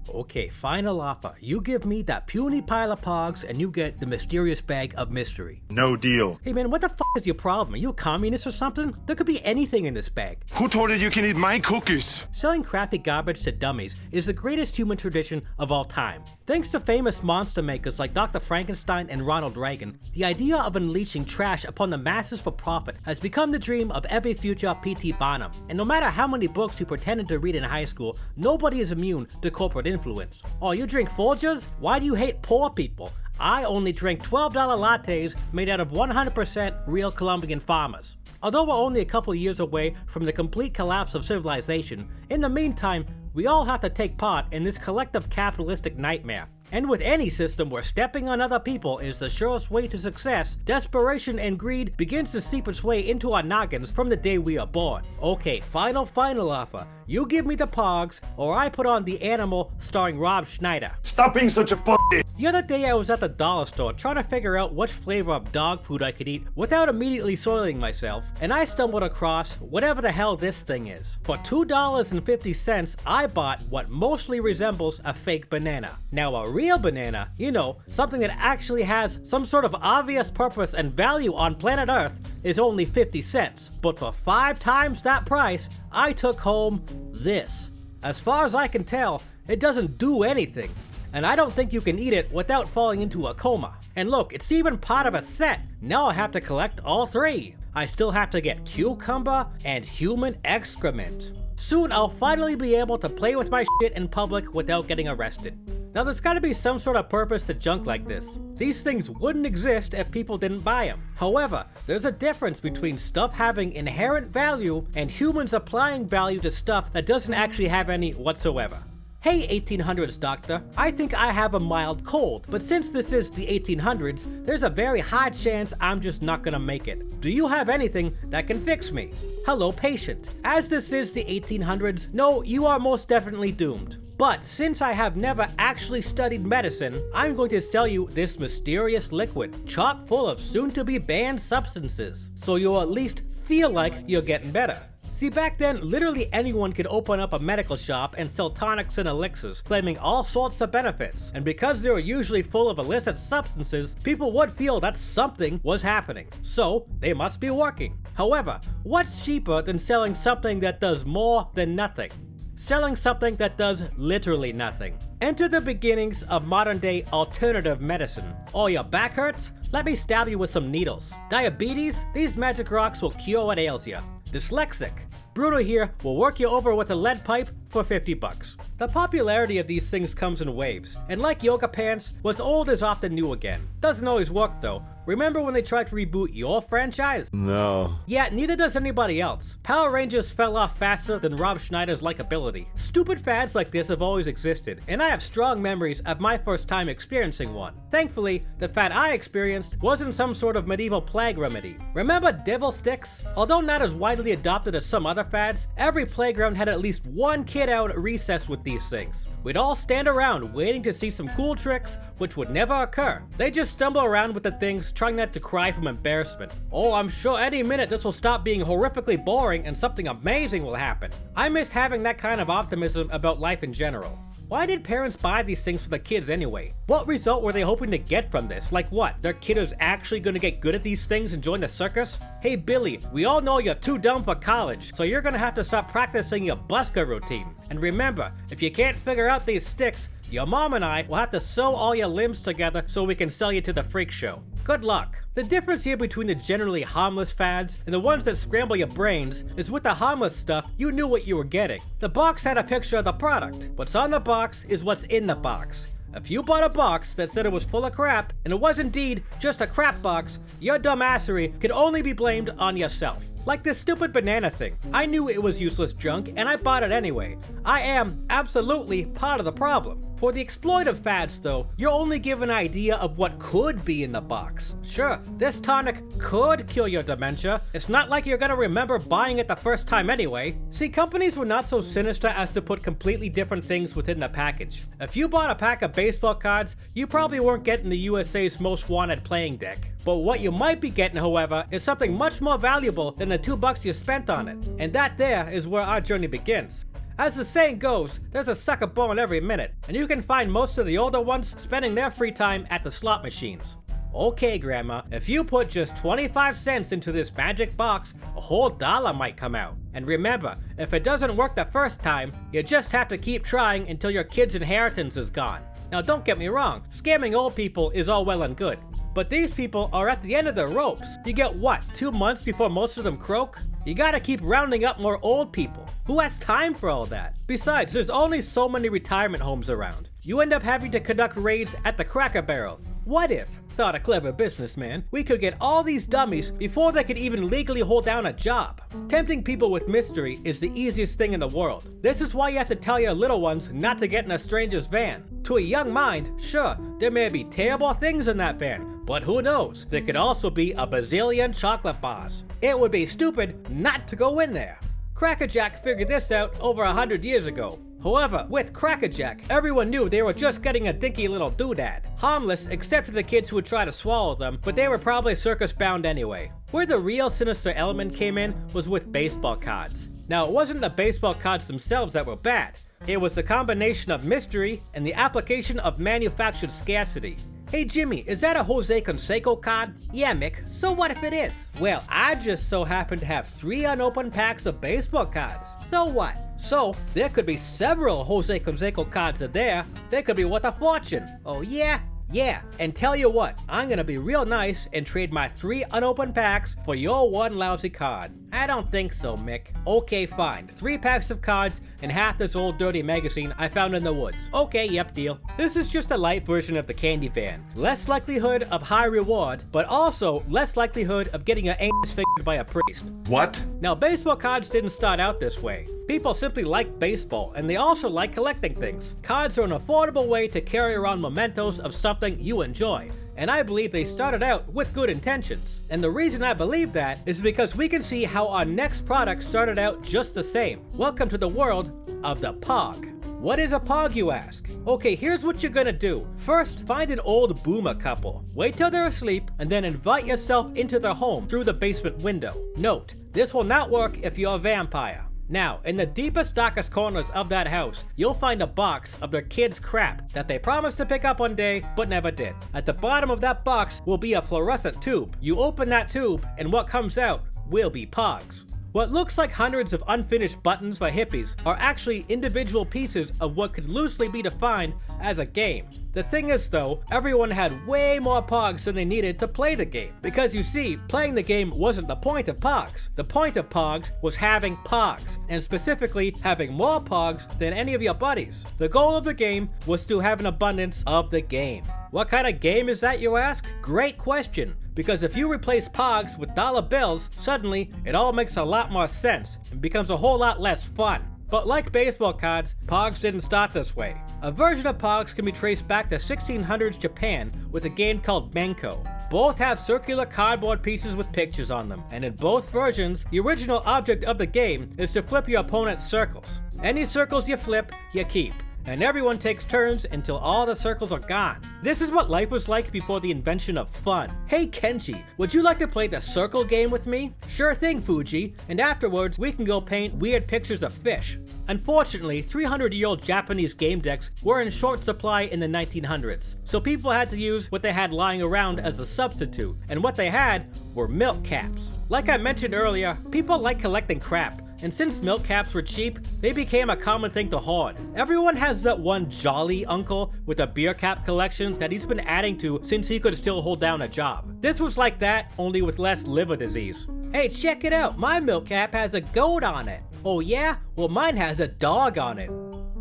Okay, final offer. You give me that puny pile of pogs and you get the mysterious bag of mystery. No deal. Hey man, what the f is your problem? Are you a communist or something? There could be anything in this bag. Who told you you can eat my cookies? Selling crappy garbage to dummies is the greatest human tradition of all time. Thanks to famous monster makers like Dr. Frankenstein and Ronald Reagan, the idea of unleashing trash upon the masses for profit has become the dream of every future P.T. Barnum. And no matter how many books you pretended to read in high school, nobody is immune to corporate influence. Oh, you drink Folgers? Why do you hate poor people? I only drink $12 lattes made out of 100% real Colombian farmers. Although we're only a couple years away from the complete collapse of civilization, in the meantime, we all have to take part in this collective capitalistic nightmare. And with any system where stepping on other people is the surest way to success, desperation and greed begins to seep its way into our noggins from the day we are born. Okay, final offer. You give me the pogs, or I put on The Animal starring Rob Schneider. Stop being such a pussy. The other day I was at the dollar store trying to figure out which flavor of dog food I could eat without immediately soiling myself, and I stumbled across whatever the hell this thing is. For $2.50, I bought what mostly resembles a fake banana. Now a real banana, you know, something that actually has some sort of obvious purpose and value on planet Earth, is only 50 cents. But for 5 times that price, I took home this. As far as I can tell, it doesn't do anything. And I don't think you can eat it without falling into a coma. And look, it's even part of a set. Now I have to collect all 3. I still have to get cucumber and human excrement. Soon I'll finally be able to play with my shit in public without getting arrested. Now there's gotta be some sort of purpose to junk like this. These things wouldn't exist if people didn't buy them. However, there's a difference between stuff having inherent value and humans applying value to stuff that doesn't actually have any whatsoever. Hey 1800s doctor, I think I have a mild cold, but since this is the 1800s, there's a very high chance I'm just not gonna make it. Do you have anything that can fix me? Hello patient, as this is the 1800s, no, you are most definitely doomed. But since I have never actually studied medicine, I'm going to sell you this mysterious liquid, chock full of soon-to-be banned substances, so you'll at least feel like you're getting better. See, back then, literally anyone could open up a medical shop and sell tonics and elixirs, claiming all sorts of benefits. And because they were usually full of illicit substances, people would feel that something was happening. So, they must be working. However, what's cheaper than selling something that does more than nothing? Selling something that does literally nothing. Enter the beginnings of modern day alternative medicine. Oh, your back hurts? Let me stab you with some needles. Diabetes? These magic rocks will cure what ails you. Dyslexic? Bruno here will work you over with a lead pipe for 50 bucks. The popularity of these things comes in waves, and like yoga pants, what's old is often new again. Doesn't always work though. Remember when they tried to reboot your franchise? No. Yeah, neither does anybody else. Power Rangers fell off faster than Rob Schneider's likability. Stupid fads like this have always existed, and I have strong memories of my first time experiencing one. Thankfully, the fad I experienced wasn't some sort of medieval plague remedy. Remember devil sticks? Although not as widely adopted as some other fads, every playground had at least one kid out at recess with these things. We'd all stand around waiting to see some cool tricks, which would never occur. They just stumble around with the things, trying not to cry from embarrassment. Oh, I'm sure any minute this will stop being horrifically boring and something amazing will happen. I miss having that kind of optimism about life in general. Why did parents buy these things for the kids anyway? What result were they hoping to get from this? Like what? Their kid is actually gonna get good at these things and join the circus? Hey Billy, we all know you're too dumb for college, so you're gonna have to stop practicing your busker routine. And remember, if you can't figure out these sticks, your mom and I will have to sew all your limbs together so we can sell you to the freak show. Good luck. The difference here between the generally harmless fads and the ones that scramble your brains is with the harmless stuff, you knew what you were getting. The box had a picture of the product. What's on the box is what's in the box. If you bought a box that said it was full of crap, and it was indeed just a crap box, your dumbassery could only be blamed on yourself. Like this stupid banana thing. I knew it was useless junk, and I bought it anyway. I am absolutely part of the problem. For the exploitive fads though, you're only given an idea of what could be in the box. Sure, this tonic could cure your dementia. It's not like you're gonna remember buying it the first time anyway. See, companies were not so sinister as to put completely different things within the package. If you bought a pack of baseball cards, you probably weren't getting the USA's Most Wanted playing deck. But what you might be getting, however, is something much more valuable than the $2 you spent on it. And that there is where our journey begins. As the saying goes, there's a sucker born every minute, and you can find most of the older ones spending their free time at the slot machines. Okay, Grandma, if you put just 25 cents into this magic box, a whole dollar might come out. And remember, if it doesn't work the first time, you just have to keep trying until your kid's inheritance is gone. Now don't get me wrong, scamming old people is all well and good, but these people are at the end of their ropes. You get what, 2 months before most of them croak? You gotta keep rounding up more old people. Who has time for all that? Besides, there's only so many retirement homes around. You end up having to conduct raids at the Cracker Barrel. What if, thought a clever businessman, we could get all these dummies before they could even legally hold down a job? Tempting people with mystery is the easiest thing in the world. This is why you have to tell your little ones not to get in a stranger's van. To a young mind, sure, there may be terrible things in that van, but who knows, there could also be a bazillion chocolate bars. It would be stupid not to go in there. Cracker Jack figured this out over 100 years ago. However, with Cracker Jack, everyone knew they were just getting a dinky little doodad. Harmless except for the kids who would try to swallow them, but they were probably circus bound anyway. Where the real sinister element came in was with baseball cards. Now, it wasn't the baseball cards themselves that were bad. It was the combination of mystery and the application of manufactured scarcity. Hey Jimmy, is that a Jose Canseco card? Yeah Mick, so what if it is? Well, I just so happen to have 3 unopened packs of baseball cards. So what? So, there could be several Jose Canseco cards in there. They could be worth a fortune. Oh yeah? Yeah, and tell you what, I'm gonna be real nice and trade my 3 unopened packs for your 1 lousy card. I don't think so, Mick. Okay, fine. 3 packs of cards and half this old dirty magazine I found in the woods. Okay, yep, deal. This is just a light version of the candy van. Less likelihood of high reward, but also less likelihood of getting your anus figured by a priest. What? Now, baseball cards didn't start out this way. People simply like baseball, and they also like collecting things. Cards are an affordable way to carry around mementos of something you enjoy, and I believe they started out with good intentions. And the reason I believe that is because we can see how our next product started out just the same. Welcome to the world of the Pog. What is a Pog, you ask? Okay, here's what you're gonna do. First, find an old boomer couple. Wait till they're asleep, and then invite yourself into their home through the basement window. Note, this will not work if you're a vampire. Now, in the deepest, darkest corners of that house, you'll find a box of their kids' crap that they promised to pick up one day, but never did. At the bottom of that box will be a fluorescent tube. You open that tube, and what comes out will be Pogs. What looks like hundreds of unfinished buttons for hippies are actually individual pieces of what could loosely be defined as a game. The thing is though, everyone had way more Pogs than they needed to play the game. Because you see, playing the game wasn't the point of Pogs. The point of Pogs was having Pogs, and specifically having more Pogs than any of your buddies. The goal of the game was to have an abundance of the game. What kind of game is that, you ask? Great question, because if you replace Pogs with dollar bills, suddenly it all makes a lot more sense and becomes a whole lot less fun. But like baseball cards, Pogs didn't start this way. A version of Pogs can be traced back to 1600s Japan with a game called Manko. Both have circular cardboard pieces with pictures on them, and in both versions, the original object of the game is to flip your opponent's circles. Any circles you flip, you keep. And everyone takes turns until all the circles are gone. This is what life was like before the invention of fun. Hey Kenji, would you like to play the circle game with me? Sure thing, Fuji, and afterwards we can go paint weird pictures of fish. Unfortunately, 300-year-old Japanese game decks were in short supply in the 1900s, so people had to use what they had lying around as a substitute, and what they had were milk caps. Like I mentioned earlier, people like collecting crap, and since milk caps were cheap, they became a common thing to hoard. Everyone has that one jolly uncle with a beer cap collection that he's been adding to since he could still hold down a job. This was like that, only with less liver disease. Hey, check it out, my milk cap has a goat on it. Oh yeah? Well, mine has a dog on it.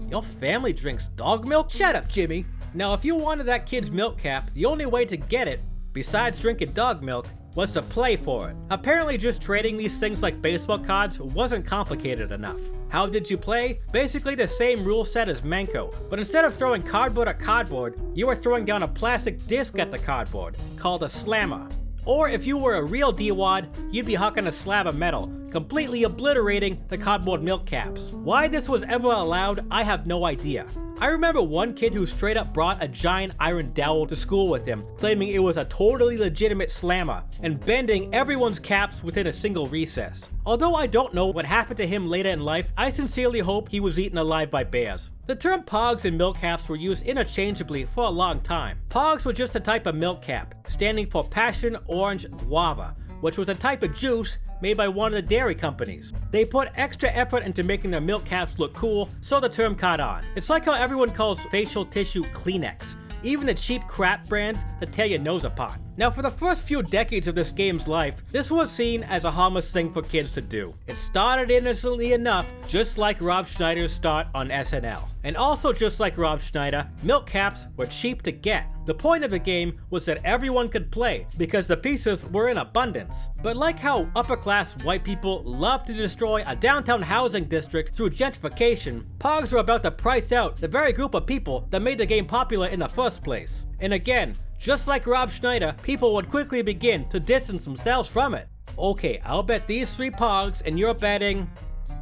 Your family drinks dog milk? Shut up, Jimmy. Now, if you wanted that kid's milk cap, the only way to get it, besides drinking dog milk, was to play for it. Apparently just trading these things like baseball cards wasn't complicated enough. How did you play? Basically the same rule set as Manko, but instead of throwing cardboard at cardboard, you were throwing down a plastic disc at the cardboard, called a slammer. Or if you were a real D-wad, you'd be hucking a slab of metal, completely obliterating the cardboard milk caps. Why this was ever allowed, I have no idea. I remember one kid who straight up brought a giant iron dowel to school with him, claiming it was a totally legitimate slammer, and bending everyone's caps within a single recess. Although I don't know what happened to him later in life, I sincerely hope he was eaten alive by bears. The term pogs and milk caps were used interchangeably for a long time. Pogs were just a type of milk cap, standing for Passion Orange Guava, which was a type of juice made by one of the dairy companies. They put extra effort into making their milk caps look cool, so the term caught on. It's like how everyone calls facial tissue Kleenex, even the cheap crap brands that tear your nose apart. Now, for the first few decades of this game's life, this was seen as a harmless thing for kids to do. It started innocently enough, just like Rob Schneider's start on SNL. And also just like Rob Schneider, milk caps were cheap to get. The point of the game was that everyone could play, because the pieces were in abundance. But like how upper-class white people love to destroy a downtown housing district through gentrification, pogs were about to price out the very group of people that made the game popular in the first place. And again, just like Rob Schneider, people would quickly begin to distance themselves from it. Okay, I'll bet these 3 pogs, and you're betting...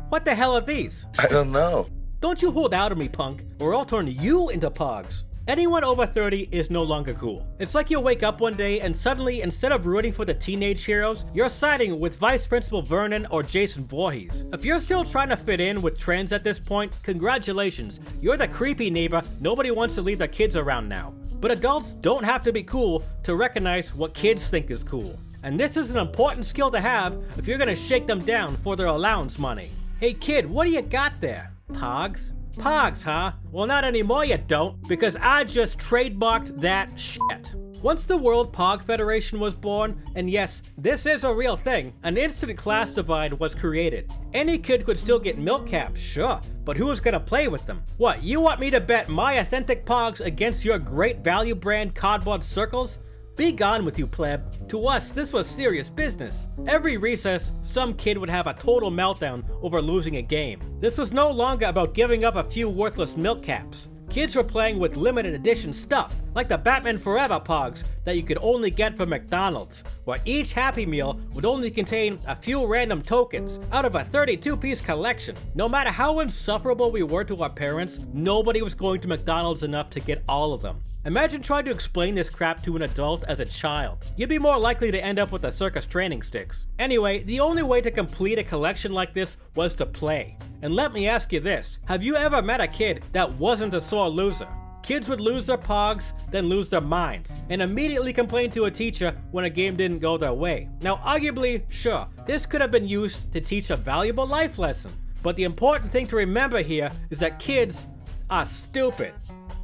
What the hell are these? I don't know. Don't you hold out on me, punk, or I'll turn you into pogs. Anyone over 30 is no longer cool. It's like you'll wake up one day and suddenly, instead of rooting for the teenage heroes, you're siding with Vice Principal Vernon or Jason Voorhees. If you're still trying to fit in with trends at this point, congratulations. You're the creepy neighbor nobody wants to leave their kids around now. But adults don't have to be cool to recognize what kids think is cool. And this is an important skill to have if you're gonna shake them down for their allowance money. Hey kid, what do you got there? Pogs? Pogs, huh? Well, not anymore you don't, because I just trademarked that shit. Once the World Pog Federation was born, and yes, this is a real thing, an instant class divide was created. Any kid could still get milk caps, sure, but who's gonna play with them? What, you want me to bet my authentic Pogs against your great value brand cardboard circles? Be gone with you, pleb. To us, this was serious business. Every recess, some kid would have a total meltdown over losing a game. This was no longer about giving up a few worthless milk caps. Kids were playing with limited edition stuff, like the Batman Forever Pogs that you could only get from McDonald's, where each Happy Meal would only contain a few random tokens out of a 32-piece collection. No matter how insufferable we were to our parents, nobody was going to McDonald's enough to get all of them. Imagine trying to explain this crap to an adult as a child. You'd be more likely to end up with the circus training sticks. Anyway, the only way to complete a collection like this was to play. And let me ask you this, have you ever met a kid that wasn't a sore loser? Kids would lose their pogs, then lose their minds, and immediately complain to a teacher when a game didn't go their way. Now arguably, sure, this could have been used to teach a valuable life lesson. But the important thing to remember here is that kids are stupid.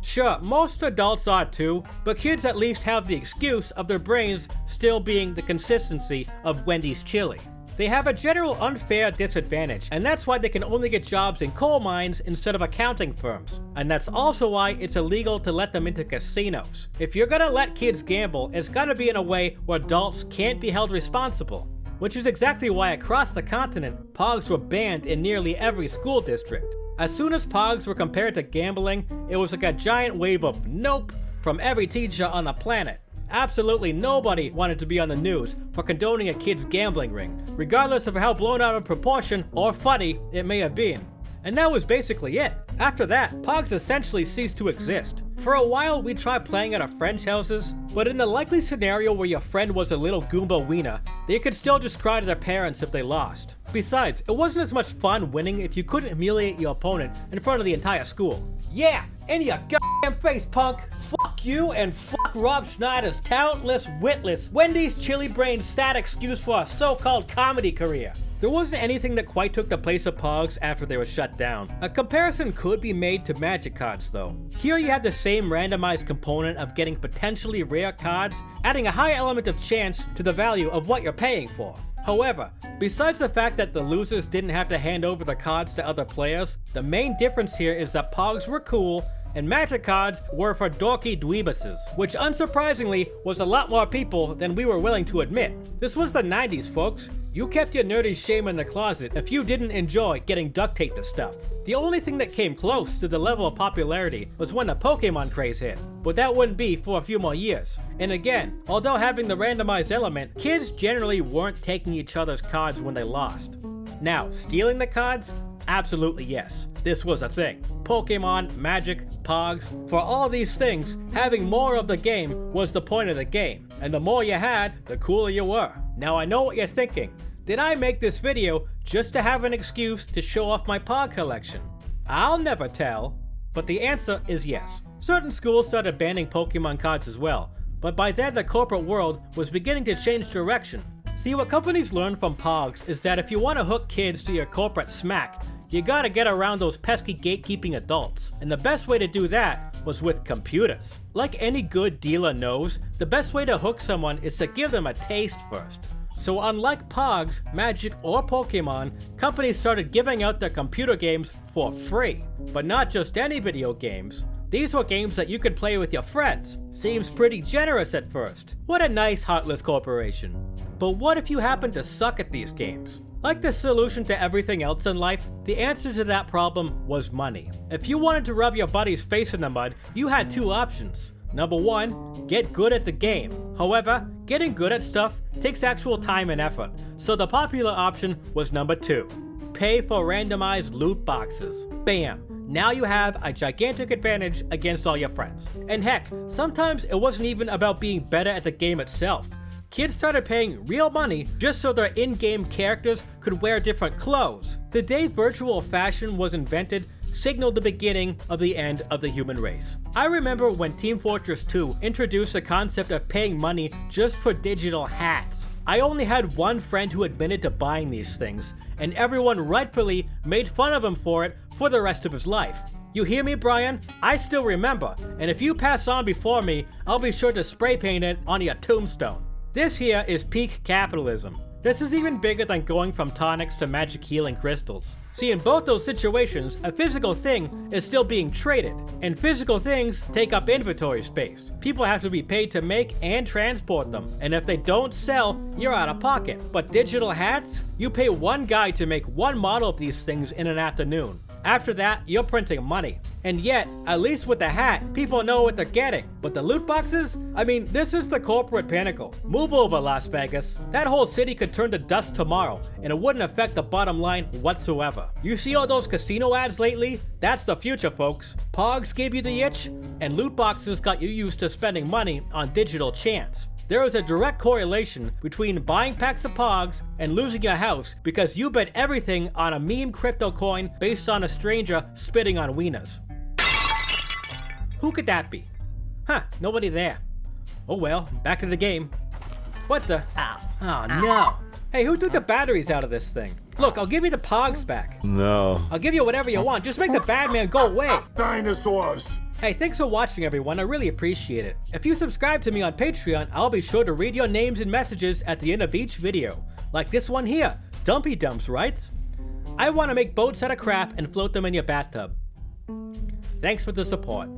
Sure, most adults are too, but kids at least have the excuse of their brains still being the consistency of Wendy's chili. They have a general unfair disadvantage, and that's why they can only get jobs in coal mines instead of accounting firms. And that's also why it's illegal to let them into casinos. If you're gonna let kids gamble, it's gotta be in a way where adults can't be held responsible. Which is exactly why across the continent, pogs were banned in nearly every school district. As soon as pogs were compared to gambling, it was like a giant wave of nope from every teacher on the planet. Absolutely nobody wanted to be on the news for condoning a kid's gambling ring, regardless of how blown out of proportion or funny it may have been. And that was basically it. After that, pogs essentially ceased to exist. For a while, we tried playing at our friends' houses, but in the likely scenario where your friend was a little Goomba wiener, they could still just cry to their parents if they lost. Besides, it wasn't as much fun winning if you couldn't humiliate your opponent in front of the entire school. Yeah, in your goddamn face, punk! Fuck you and fuck Rob Schneider's talentless, witless, Wendy's chili-brained sad excuse for a so-called comedy career. There wasn't anything that quite took the place of pogs after they were shut down. A comparison could be made to Magic cards though. Here you have the same randomized component of getting potentially rare cards, adding a high element of chance to the value of what you're paying for. However, besides the fact that the losers didn't have to hand over the cards to other players, the main difference here is that pogs were cool and Magic cards were for dorky dweebuses, which unsurprisingly was a lot more people than we were willing to admit. This was the 90s, folks. You kept your nerdy shame in the closet if you didn't enjoy getting duct taped to stuff. The only thing that came close to the level of popularity was when the Pokemon craze hit, but that wouldn't be for a few more years. And again, although having the randomized element, kids generally weren't taking each other's cards when they lost. Now, stealing the cards? Absolutely yes, this was a thing. Pokemon, Magic, Pogs, for all these things, having more of the game was the point of the game, and the more you had, the cooler you were. Now I know what you're thinking. Did I make this video just to have an excuse to show off my Pog collection? I'll never tell, but the answer is yes. Certain schools started banning Pokemon cards as well, but by then the corporate world was beginning to change direction. See, what companies learn from Pogs is that if you want to hook kids to your corporate smack, you gotta get around those pesky gatekeeping adults. And the best way to do that was with computers. Like any good dealer knows, the best way to hook someone is to give them a taste first. So unlike Pogs, Magic, or Pokemon, companies started giving out their computer games for free. But not just any video games. These were games that you could play with your friends. Seems pretty generous at first. What a nice heartless corporation. But what if you happen to suck at these games? Like the solution to everything else in life, the answer to that problem was money. If you wanted to rub your buddy's face in the mud, you had two options. Number one, get good at the game. However, getting good at stuff takes actual time and effort, so the popular option was number two. Pay for randomized loot boxes. Bam! Now you have a gigantic advantage against all your friends. And heck, sometimes it wasn't even about being better at the game itself. Kids started paying real money just so their in-game characters could wear different clothes. The day virtual fashion was invented signaled the beginning of the end of the human race. I remember when Team Fortress 2 introduced the concept of paying money just for digital hats. I only had one friend who admitted to buying these things, and everyone rightfully made fun of him for it for the rest of his life. You hear me, Brian? I still remember, and if you pass on before me, I'll be sure to spray paint it on your tombstone. This here is peak capitalism. This is even bigger than going from tonics to magic healing crystals. See, in both those situations, a physical thing is still being traded, and physical things take up inventory space. People have to be paid to make and transport them, and if they don't sell, you're out of pocket. But digital hats? You pay one guy to make one model of these things in an afternoon. After that, you're printing money. And yet, at least with the hat, people know what they're getting. But the loot boxes? I mean, this is the corporate pinnacle. Move over, Las Vegas. That whole city could turn to dust tomorrow, and it wouldn't affect the bottom line whatsoever. You see all those casino ads lately? That's the future, folks. Pogs gave you the itch, and loot boxes got you used to spending money on digital chance. There is a direct correlation between buying packs of Pogs and losing your house because you bet everything on a meme crypto coin based on a stranger spitting on wieners. Who could that be? Huh, nobody there. Oh well, back to the game. What the? Oh no. Hey, who took the batteries out of this thing? Look, I'll give you the Pogs back. No. I'll give you whatever you want. Just make the bad man go away. Dinosaurs! Hey, thanks for watching, everyone. I really appreciate it. If you subscribe to me on Patreon, I'll be sure to read your names and messages at the end of each video. Like this one here, Dumpy Dumps writes, I want to make boats out of crap and float them in your bathtub. Thanks for the support.